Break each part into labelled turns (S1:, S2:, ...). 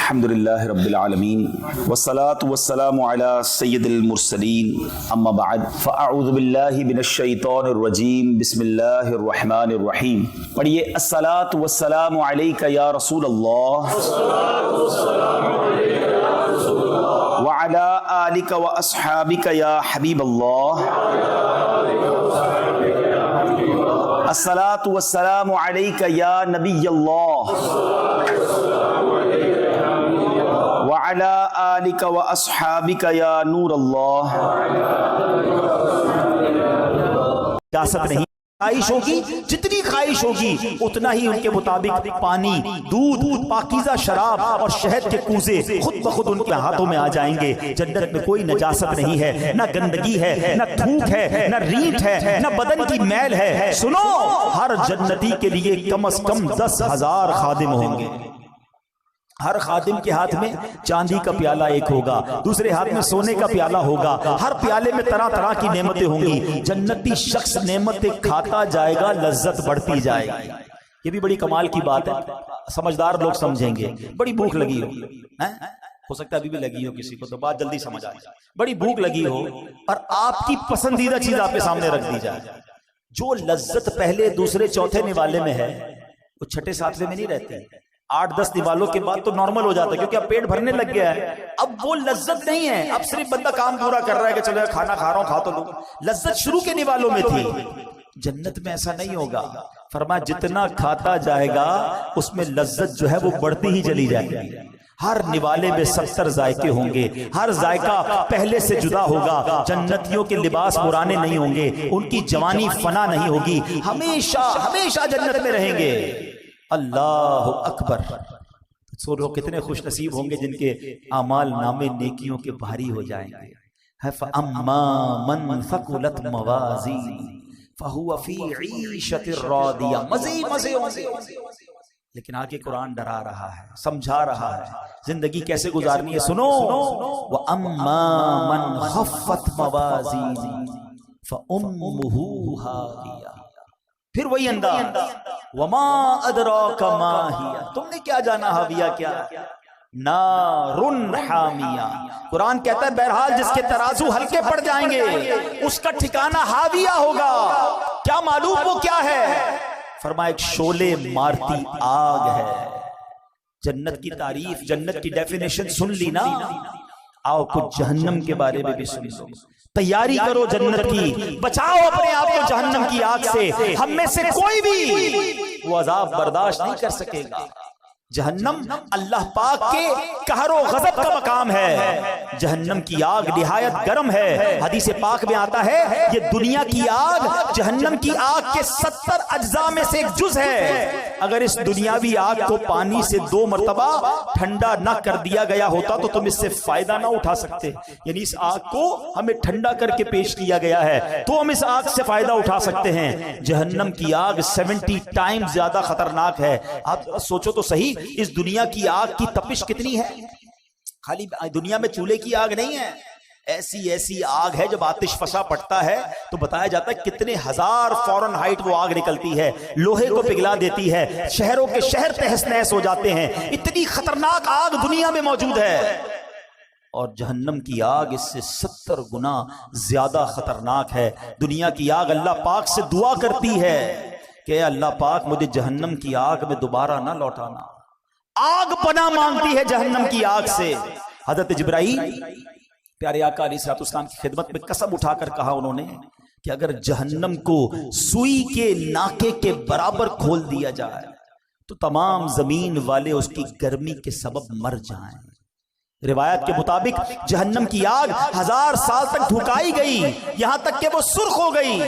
S1: الحمدللہ رب العالمین والصلاة والسلام علی سید المرسلین اما بعد فاعوذ باللہ من الشیطان الرجیم بسم اللہ الرحمن الرحیم. پڑھیے الصلاة والسلام علیک یا رسول اللہ وعلی آلک واصحابک یا حبیب اللہ. الصلاة والسلام علیک یا نبی اللہ وعلی آلک واصحابک یا نور اللہ.
S2: اجازت نہیں، خواہش ہوگی جتنی خواہش ہوگی اتنا ہی ان کے مطابق پانی، دودھ، پاکیزہ شراب اور شہد کے کوزے خود بخود ان کے ہاتھوں میں آ جائیں گے. جنت میں کوئی نجاست نہیں ہے، نہ گندگی ہے، نہ تھوک ہے، نہ ریٹ ہے، نہ بدن کی میل ہے. سنو، ہر جنتی کے لیے کم از کم 10,000 خادم ہوں گے. ہر خادم کے ہاتھ میں چاندی کا پیالہ ایک ہوگا، دوسرے ہاتھ میں سونے کا پیالہ ہوگا. ہر پیالے میں طرح طرح کی نعمتیں ہوں گی. جنتی شخص نعمتیں کھاتا جائے گا، لذت بڑھتی جائے گی. یہ بھی بڑی کمال کی بات ہے، سمجھدار لوگ سمجھیں گے. بڑی بھوک لگی ہو سکتا ہے ابھی بھی لگی ہو کسی کو، تو بات جلدی سمجھ آئے. بڑی بھوک لگی ہو اور آپ کی پسندیدہ چیز آپ کے سامنے رکھ دی جائے. جو لذت پہلے دوسرے چوتھے نوالے میں ہے وہ چھٹے ساتویں میں نہیں رہتی. 8-10 نوالوں کے بعد تو نارمل ہو جاتا ہے، کیونکہ اب پیٹ بھرنے لگ گیا ہے. اب وہ لذت نہیں ہے، اب صرف بندہ کام پورا کر رہا ہے کہ چلو کھانا کھا رہا ہوں، کھا تو لوں. لذت شروع کے نوالوں میں تھی. جنت میں ایسا نہیں ہوگا. فرمایا جتنا کھاتا جائے گا اس میں لذت جو ہے وہ بڑھتی ہی چلی جائے گی. ہر نوالے میں 70 ذائقے ہوں گے، ہر ذائقہ پہلے سے جدا ہوگا. جنتیوں کے لباس پرانے نہیں ہوں گے، ان کی جوانی فنا نہیں ہوگی، ہمیشہ ہمیشہ جنت میں رہیں گے. اللہ اکبر. سو لوگ کتنے خوش نصیب ہوں گے جن کے اعمال نامے نیکیوں کے بھاری ہو جائیں گے. فَأَمَّا مَنْ ثَقُلَتْ مَوَازِينُهُ فَهُوَ فِي عِيشَةٍ رَاضِيَةٍ. مزے ہوں گے. لیکن آگے قرآن ڈرا رہا ہے، سمجھا رہا ہے زندگی کیسے گزارنی ہے. سنو، وَأَمَّا مَنْ خَفَّتْ مَوَازِينُهُ فَأُمُّهُ هَاوِيَةٌ. پھر وہی انداز، وما ادراک ما ہی، تم نے کیا جانا حاویہ کیا؟ نار حامیہ. قرآن کہتا ہے بہرحال جس کے ترازو ہلکے پڑ جائیں گے اس کا ٹھکانہ حاویہ ہوگا. کیا معلوم وہ کیا ہے؟ فرمایا ایک شعلے مارتی آگ ہے. جنت کی تعریف، جنت کی ڈیفینیشن سن لی نا؟ آؤ کچھ جہنم کے بارے میں بھی سن لو. تیاری کرو جنت کی، بچاؤ اپنے آپ کو جہنم کی آگ سے. ہم میں سے کوئی بھی وہ عذاب برداشت نہیں کر سکے گا. جہنم اللہ پاک کے قہر و غضب کا مقام ہے. جہنم کی آگ نہایت گرم ہے. حدیث پاک میں آتا ہے یہ دنیا کی آگ جہنم کی آگ کے 70 اجزاء میں سے ایک جز ہے. اگر اس دنیاوی آگ کو پانی سے 2 مرتبہ ٹھنڈا نہ کر دیا گیا ہوتا تو تم اس سے فائدہ نہ اٹھا سکتے. یعنی اس آگ کو ہمیں ٹھنڈا کر کے پیش کیا گیا ہے تو ہم اس آگ سے فائدہ اٹھا سکتے ہیں. جہنم کی آگ 70 ٹائم زیادہ خطرناک ہے. آپ سوچو تو صحیح، اس دنیا کی آگ کی تپش کتنی ہے. خالی دنیا میں چولہے کی آگ نہیں ہے، ایسی آگ ہے جب آتش فشاں پڑتا ہے تو بتایا جاتا ہے کتنے ہزار فارن ہائٹ وہ آگ نکلتی ہے، لوہے کو پگھلا دیتی ہے، شہروں کے شہر تہس نہس ہو جاتے ہیں. اتنی خطرناک آگ دنیا میں موجود ہے. اور جہنم کی آگ اس سے 70 گنا زیادہ خطرناک ہے. دنیا کی آگ اللہ پاک سے دعا کرتی ہے کہ اللہ پاک مجھے جہنم کی آگ میں دوبارہ نہ لوٹانا. آگ پناہ مانگتی ہے جہنم کی آگ سے. حضرت جبرائیل پیارے آقا علیہ الصلوۃ والسلام کی خدمت میں قسم اٹھا کر کہا انہوں نے کہ اگر جہنم کو سوئی کے ناکے کے برابر کھول دیا جائے تو تمام زمین والے اس کی گرمی کے سبب مر جائیں. روایت کے مطابق جہنم کی آگ 1000 سال تک دھکائی گئی، یہاں تک کہ وہ سرخ ہو گئی.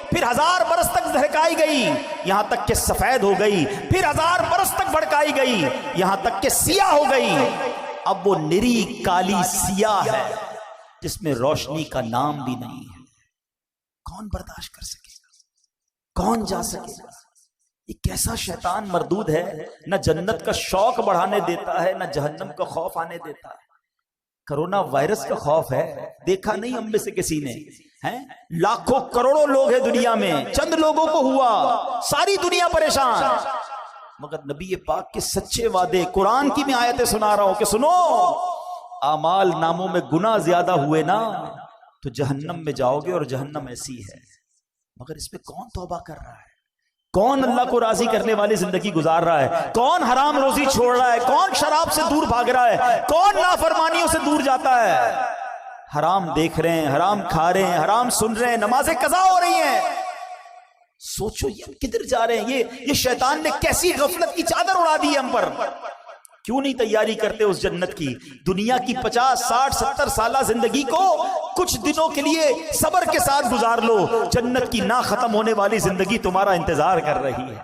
S2: پھر 1000 برس تک دہکائی گئی، یہاں تک کہ سفید ہو گئی. پھر 1000 برس تک بھڑکائی گئی، یہاں تک کہ سیاہ ہو گئی. اب وہ نری کالی سیاہ ہے جس میں روشنی کا نام بھی نہیں ہے. کون برداشت کر سکے گا؟ کون جا سکے گا؟ یہ کیسا شیطان مردود ہے، نہ جنت کا شوق بڑھانے دیتا ہے نہ جہنم کا خوف آنے دیتا ہے. کرونا وائرس کا خوف ہے، دیکھا نہیں ہم میں سے کسی نے. لاکھوں کروڑوں لوگ ہیں دنیا میں، چند لوگوں کو ہوا، ساری دنیا پریشان. مگر نبی پاک کے سچے وعدے، قرآن کی میں آیتیں سنا رہا ہوں کہ سنو، اعمال ناموں میں گناہ زیادہ ہوئے نا تو جہنم میں جاؤ گے، اور جہنم ایسی ہے۔ مگر اس میں کون توبہ کر رہا ہے؟ کون اللہ کو راضی کرنے والی زندگی گزار رہا ہے؟ کون حرام روزی چھوڑ رہا ہے؟ کون شراب سے دور بھاگ رہا ہے؟ کون نافرمانیوں سے دور جاتا ہے؟ حرام دیکھ رہے ہیں، حرام کھا رہے ہیں، حرام سن رہے ہیں، نمازیں قضا ہو رہی ہیں۔ سوچو یہ کدھر جا رہے ہیں؟ یہ شیطان نے کیسی غفلت کی چادر اڑا دی ہے ہم پر۔ کیوں نہیں تیاری کرتے اس جنت کی؟ دنیا کی 50 60 70 سالہ زندگی کو کچھ دنوں کے لیے صبر کے ساتھ گزار لو، جنت کی نہ ختم ہونے والی زندگی تمہارا انتظار کر رہی ہے۔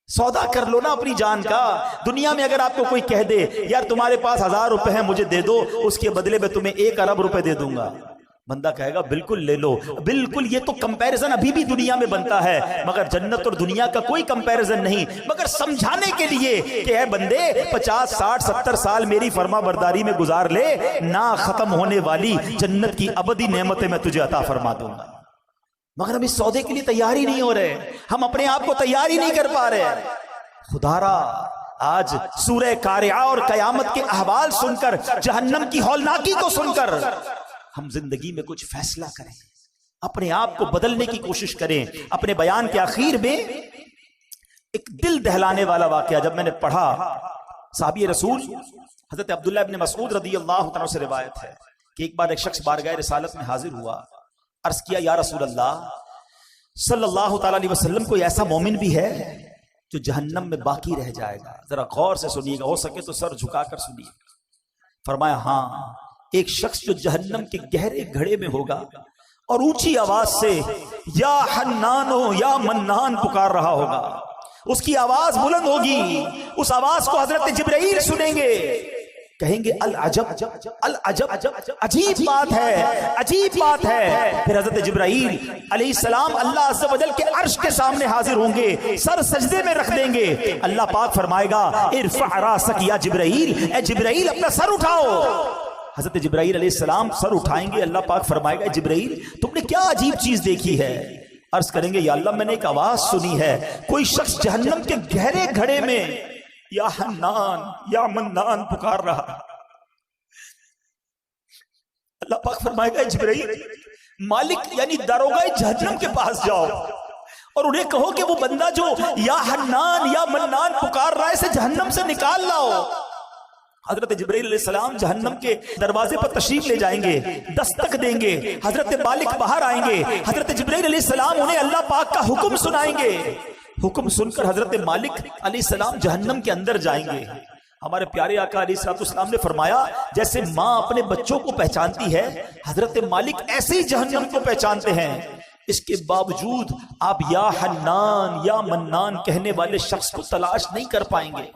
S2: سودا کر لو نا اپنی جان کا۔ دنیا میں اگر آپ کو کوئی کہہ دے یار تمہارے پاس 1000 روپے ہیں مجھے دے دو، اس کے بدلے میں تمہیں 1 ارب روپے دے دوں گا، بندہ کہے گا بالکل لے لو۔ بالکل، یہ تو کمپیریزن ابھی بھی دنیا میں بنتا ہے، مگر جنت اور دنیا کا کوئی کمپیریزن نہیں۔ مگر سمجھانے کے لیے کہ اے بندے 50 60 70 سال میری فرما برداری میں گزار لے، نہ ختم ہونے والی جنت کی ابدی نعمتیں میں تجھے عطا فرما دوں گا۔ مگر ہم اس سودے کے لیے تیار ہی نہیں ہو رہے، ہم اپنے آپ کو تیار ہی نہیں کر پا رہے۔ خدا را آج سورہ قارعہ اور قیامت کے احوال سن کر، جہنم کی ہولناکی کو سن کر، ہم زندگی میں کچھ فیصلہ کریں، اپنے آپ کو بدلنے کی کوشش کریں۔ اپنے بیان کے آخر میں ایک دل دہلانے والا واقعہ جب میں نے پڑھا، صحابی رسول حضرت عبداللہ ابن مسعود رضی اللہ عنہ سے روایت ہے کہ ایک بار ایک شخص بارگاہ رسالت میں حاضر ہوا، عرض کیا یا رسول اللہ صلی اللہ تعالی علیہ وسلم، کوئی ایسا مومن بھی ہے جو جہنم میں باقی رہ جائے گا؟ ذرا غور سے سنیے گا، ہو سکے تو سر جھکا کر سنیے۔ فرمایا ہاں، ایک شخص جو جہنم کے گہرے گھڑے میں ہوگا اور اونچی آواز سے یا حنانو یا منان پکار رہا ہوگا، اس کی آواز بلند ہوگی، اس آواز کو حضرت جبرائیل سنیں گے، کہیں گے العجب العجب، عجیب بات ہے، عجیب بات ہے۔ پھر حضرت جبرائیل علیہ السلام اللہ عز و جل کے عرش کے سامنے حاضر ہوں گے، سر سجدے میں رکھ دیں گے۔ اللہ پاک فرمائے گا ارفع راسک یا جبرائیل، اے جبرائیل اپنا سر اٹھاؤ۔ حضرت جبرائیل علیہ السلام سر اٹھائیں گے، اللہ پاک فرمائے گا جبرائیل تم نے کیا عجیب چیز دیکھی ہے؟ عرض کریں گے یا اللہ میں نے ایک آواز سنی ہے، کوئی شخص جہنم کے گہرے گھڑے میں یا حنان یا منان پکار رہا۔ اللہ پاک فرمائے گا جبرائیل مالک یعنی داروغہ جہنم کے پاس جاؤ اور انہیں کہو کہ وہ بندہ جو یا حنان یا منان پکار رہا ہے اسے جہنم سے نکال لاؤ۔ حضرت جبرائیل علیہ السلام جہنم کے دروازے پر تشریف لے جائیں گے، دستک دیں گے، حضرت مالک باہر آئیں گے، حضرت جبرائیل علیہ السلام انہیں اللہ پاک کا حکم سنائیں گے۔ حکم سن کر حضرت مالک علیہ السلام جہنم کے اندر جائیں گے۔ ہمارے پیارے آقا علیہ السلام نے فرمایا جیسے ماں اپنے بچوں کو پہچانتی ہے، حضرت مالک ایسے ہی جہنم کو پہچانتے ہیں۔ اس کے باوجود آپ یا حنان یا منان کہنے والے شخص کو تلاش نہیں کر پائیں گے۔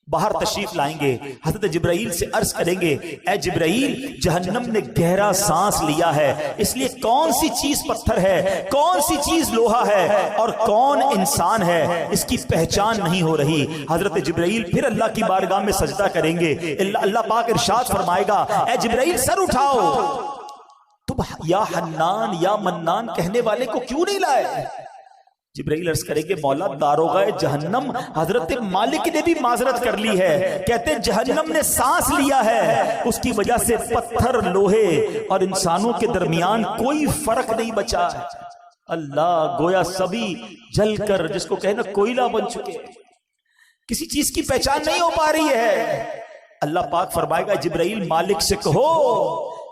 S2: باہر تشریف لائیں گے، حضرت جبرائیل سے عرض کریں گے اے جبرائیل جہنم نے گہرا سانس لیا ہے، اس لیے کون سی چیز پتھر ہے، کون سی چیز لوہا ہے اور کون انسان ہے اس کی پہچان نہیں ہو رہی۔ حضرت جبرائیل پھر اللہ کی بارگاہ میں سجدہ کریں گے، اللہ پاک ارشاد فرمائے گا اے جبرائیل سر اٹھاؤ، تم یا حنان یا منان کہنے والے کو کیوں نہیں لائے؟ جبرائیل عرض کریں گے مولا داروغہ جہنم حضرت مالک نے بھی معذرت کر لی ہے، کہتے جہنم نے سانس لیا ہے، اس کی وجہ سے پتھر لوہے اور انسانوں کے درمیان کوئی فرق نہیں بچا۔ اللہ گویا سبھی جل کر جس کو کہنا کوئلہ بن چکے، کسی چیز کی پہچان نہیں ہو پا رہی ہے۔ اللہ پاک فرمائے گا جبرائیل مالک سے کہو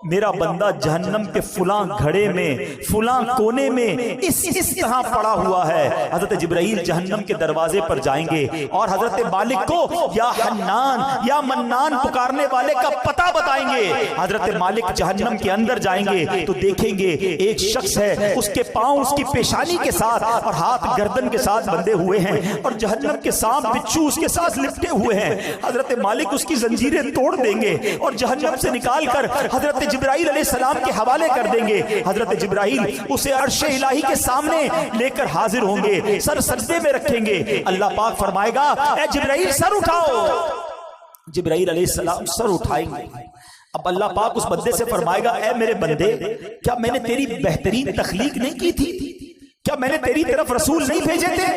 S2: میرا بندہ جہنم کے فلاں گھڑے میں فلاں کونے میں اس طرح پڑا ہوا ہے۔ حضرت جبرائیل جہنم کے دروازے پر جائیں گے اور حضرت مالک کو یا حنان یا منان پکارنے والے کا پتہ بتائیں گے۔ حضرت مالک جہنم کے اندر جائیں گے تو دیکھیں گے ایک شخص ہے، اس کے پاؤں اس کی پیشانی کے ساتھ اور ہاتھ گردن کے ساتھ بندھے ہوئے ہیں اور جہنم کے سانپ بچھو اس کے ساتھ لپٹے ہوئے ہیں۔ حضرت مالک اس کی زنجیریں توڑ دیں گے اور جہنم سے نکال کر حضرت جبرائیل علیہ السلام کے حوالے کر دیں گے۔ حضرت جبرائیل اسے عرش الہی کے سامنے لے کر حاضر ہوں گے، سر سجدے میں رکھیں گے۔ اللہ پاک فرمائے گا اے جبرائیل سر اٹھاؤ۔ جبرائیل علیہ السلام سر اٹھائیں گے۔ اب اللہ پاک اس بندے سے فرمائے گا اے میرے بندے کیا میں نے تیری بہترین تخلیق نہیں کی تھی؟ کیا میں نے تیری طرف رسول نہیں بھیجے تھے؟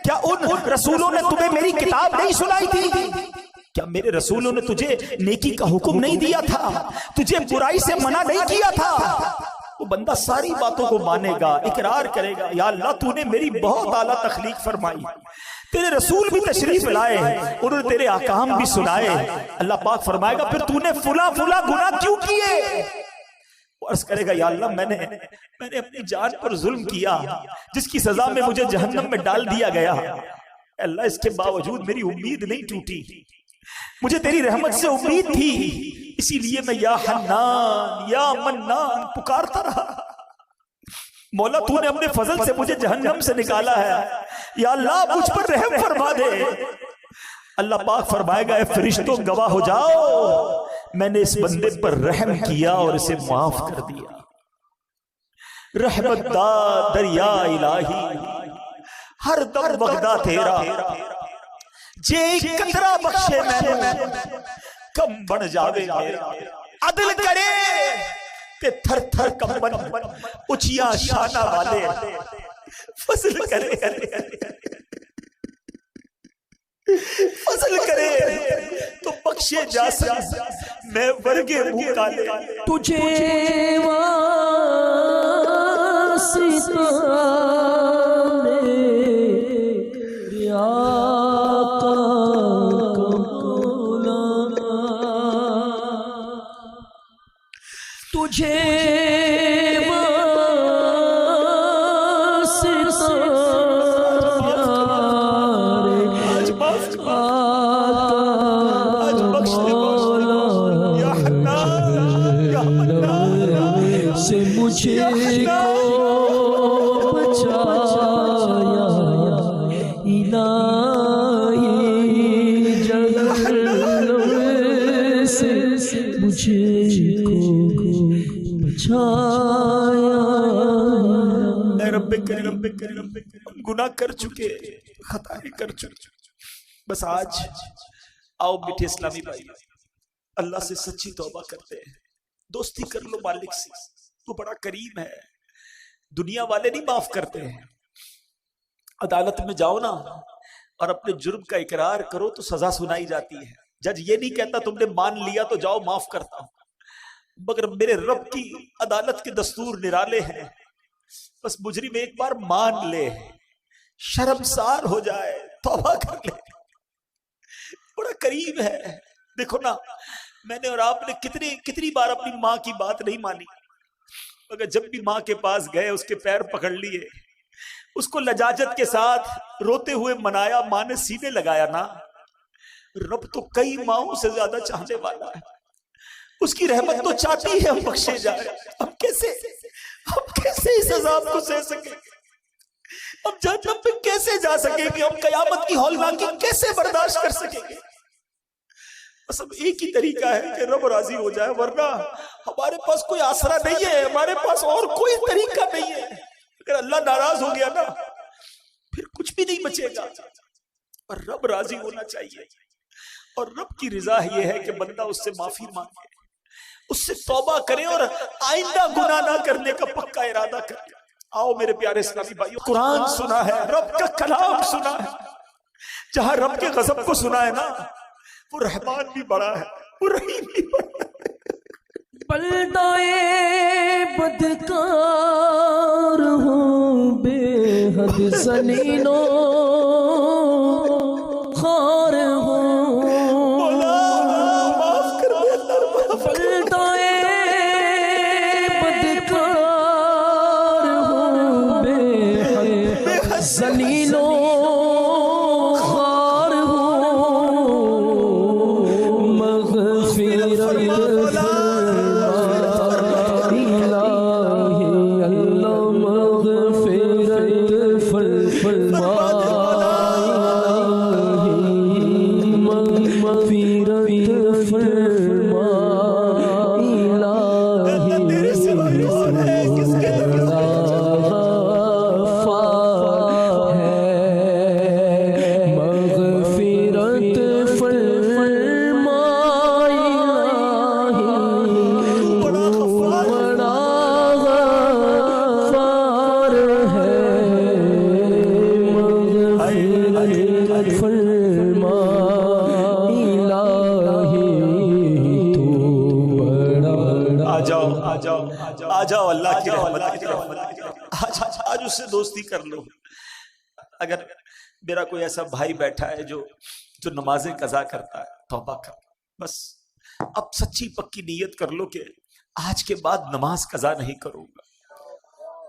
S2: کیا ان رسولوں نے تمہیں میری کتاب نہیں سنائی تھی؟ کیا میرے رسولوں نے تجھے نیکی کا حکم نہیں دیا تھا؟ تجھے برائی سے منع نہیں کیا تھا؟ وہ بندہ ساری باتوں کو مانے گا، اقرار کرے گا، یا اللہ تو نے میری بہت اعلیٰ تخلیق فرمائی، تیرے رسول بھی تشریف لائے، انہوں نے تیرے احکام بھی سنائے، اللہ پاک فرمائے گا پھر تو نے فلاں فلاں گناہ کیوں کیے؟ وہ عرض کرے گا یا اللہ میں نے اپنی جان پر ظلم کیا جس کی سزا میں مجھے جہنم میں ڈال دیا گیا، اللہ اس کے باوجود میری امید نہیں ٹوٹی، مجھے تیری رحمت سے امید تھی، اسی لیے میں یا حنان یا منان پکارتا رہا، مولا تو نے اپنے فضل سے مجھے جہنم سے نکالا ہے، یا اللہ مجھ پر رحم فرما دے۔ اللہ پاک فرمائے گا اے فرشتوں گواہ ہو جاؤ میں نے اس بندے پر رحم کیا اور اسے معاف کر دیا، رحمت دا دریا الہی ہر دم بغدہ تیرا، جے قطرہ بخشے میں کم بڑھ جاوے میرا، عدل کرے تے تھر تھر کمبن اچھیاں شانہ والے، فضل کرے فضل کرے تو بخشے جا سکے، میں ورگے منہ کالے
S3: تجھے واسطہ میرے آقا مولانا، تجھے مجھے کو بچایا الہی جہنم سے، مجھے کو بچایا۔
S2: اے رب کریم گناہ کر چکے، خطائیں کر چکے، بس آج آؤ میٹھے اسلامی بھائی اللہ سے سچی توبہ کرتے ہیں، دوستی کر لو مالک سے، وہ بڑا کریم ہے، دنیا والے نہیں معاف کرتے ہیں، عدالت میں جاؤ نا اور اپنے جرم کا اقرار کرو تو سزا سنائی جاتی ہے، جج یہ نہیں کہتا تم نے مان لیا تو جاؤ معاف کرتا ہوں، مگر میرے رب کی عدالت کے دستور نرالے ہیں، بس مجرم ایک بار مان لے، شرمسار ہو جائے، توبہ کر لے، بڑا کریم ہے۔ دیکھو نا میں نے اور آپ نے کتنی بار اپنی ماں کی بات نہیں مانی، مگر جب بھی ماں کے پاس گئے اس کے پیر پکڑ لیے، اس کو لجاجت کے ساتھ روتے ہوئے منایا، ماں نے سینے لگایا نا، رب تو کئی ماؤں سے زیادہ چاہنے والا ہے، اس کی رحمت تو چاہتی ہے ہم بخشے جائے، ہم کیسے اس عذاب کو سہ سکیں، ہم جہنم پہ کیسے جا سکیں گے، ہم قیامت کی ہولناکی کیسے برداشت کر سکیں گے؟ بس اب ایک ہی طریقہ ہے کہ رب راضی ہو جائے، ورنہ ہمارے پاس کوئی آسرا نہیں ہے، ہمارے پاس اور کوئی طریقہ نہیں ہے، اگر اللہ ناراض ہو گیا نا پھر کچھ بھی نہیں بچے گا، اور رب راضی ہونا چاہیے، اور رب کی رضا یہ ہے کہ بندہ اس سے معافی مانگے، اس سے توبہ کرے اور آئندہ گناہ نہ کرنے کا پکا ارادہ کرے۔ آؤ میرے پیارے اسلامی بھائیو، قرآن سنا ہے، رب کا کلام سنا ہے، جہاں رب کے غضب کو سنا ہے نا وہ رحمان بھی بڑا ہے، وہ رحیم بھی بڑا ہے۔
S3: بلدائے بدکار ہوں بے حد زنینوں خار ہوں،
S2: معاف کر دے اللہ،
S3: بلدائے بدکار ہوں بے حد زنینوں
S2: آ جاؤ اللہ کی رحمت، آج اس سے دوستی کر لو۔ اگر میرا کوئی ایسا بھائی بیٹھا ہے جو نمازیں قضا کرتا ہے، توبہ کر، بس اب سچی پکی نیت کر لو کہ آج کے بعد نماز قضا نہیں کروں گا۔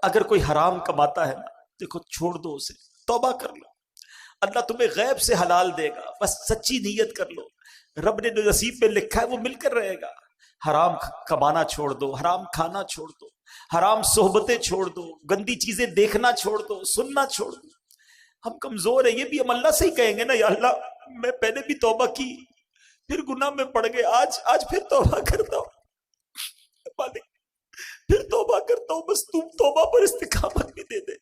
S2: اگر کوئی حرام کماتا ہے نا، دیکھو چھوڑ دو اسے، توبہ کر لو، اللہ تمہیں غیب سے حلال دے گا، بس سچی نیت کر لو، رب نے جو نصیب میں لکھا ہے وہ مل کر رہے گا۔ حرام کمانا چھوڑ دو، حرام کھانا چھوڑ دو، حرام صحبتیں چھوڑ دو، گندی چیزیں دیکھنا چھوڑ دو، سننا چھوڑ دو۔ ہم کمزور ہیں، یہ بھی ہم اللہ سے ہی کہیں گے نا، یا اللہ میں پہلے بھی توبہ کی، پھر گناہ میں پڑ گئے، آج پھر توبہ کرتا ہوں مالک، پھر توبہ کرتا ہوں، بس تم توبہ پر استقامت بھی دے دے۔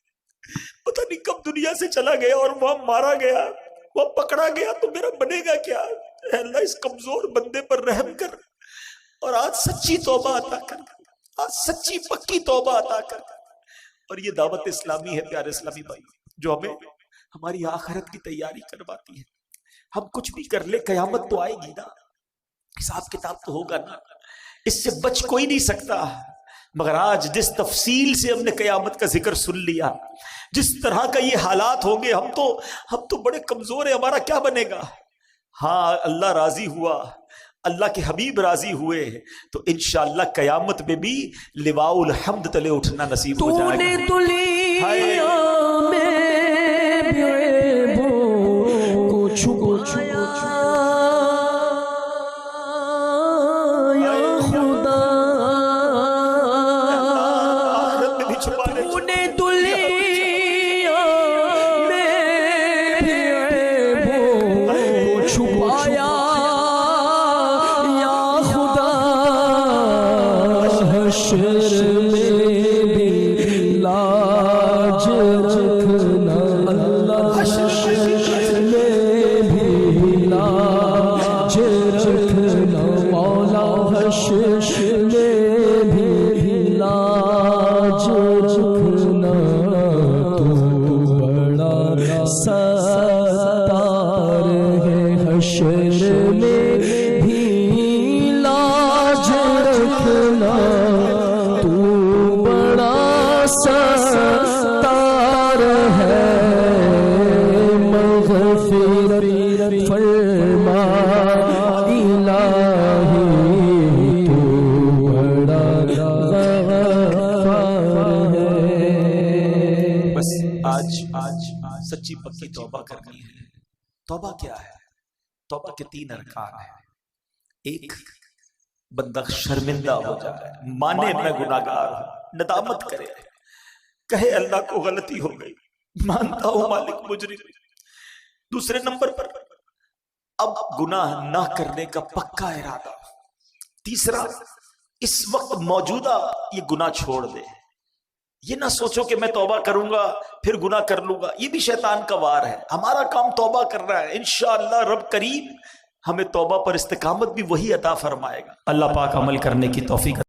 S2: پتہ نہیں کب دنیا سے چلا گیا اور وہاں مارا گیا، وہاں پکڑا گیا تو میرا بنے گا کیا؟ اے اللہ اس کمزور بندے پر رحم کر، اور آج سچی توبہ عطا کر، آج سچی پکی توبہ عطا کر۔ اور یہ دعوت اسلامی ہے پیارے اسلامی بھائی، جو ہمیں ہماری آخرت کی تیاری کرواتی ہے۔ ہم کچھ بھی کر لے، قیامت تو آئے گی نا، حساب کتاب تو ہوگا نا، اس سے بچ کوئی نہیں سکتا۔ مگر آج جس تفصیل سے ہم نے قیامت کا ذکر سن لیا، جس طرح کا یہ حالات ہوں گے، ہم تو بڑے کمزور ہیں، ہمارا کیا بنے گا؟ ہاں اللہ راضی ہوا، اللہ کے حبیب راضی ہوئے تو انشاءاللہ قیامت میں بھی لواء الحمد تلے اٹھنا نصیب ہو جائے گا۔
S3: تو نے
S2: سچی پکی توبہ کرنی ہے۔ توبہ کیا ہے؟ توبہ کے 3 ارکان ہیں۔ ایک، بندہ شرمندہ ہو جائے، مانے میں گناہگار ہوں، ندامت کرے، کہے اللہ کو غلطی ہو گئی، مانتا ہوں مالک مجرم۔ دوسرے نمبر پر اب گناہ نہ کرنے کا پکا ارادہ۔ تیسرا، اس وقت موجودہ یہ گناہ چھوڑ دے، یہ نہ سوچو کہ میں توبہ کروں گا پھر گناہ کر لوں گا، یہ بھی شیطان کا وار ہے۔ ہمارا کام توبہ کرنا ہے، انشاءاللہ رب کریم ہمیں توبہ پر استقامت بھی وہی عطا فرمائے گا۔ اللہ پاک عمل کرنے کی توفیق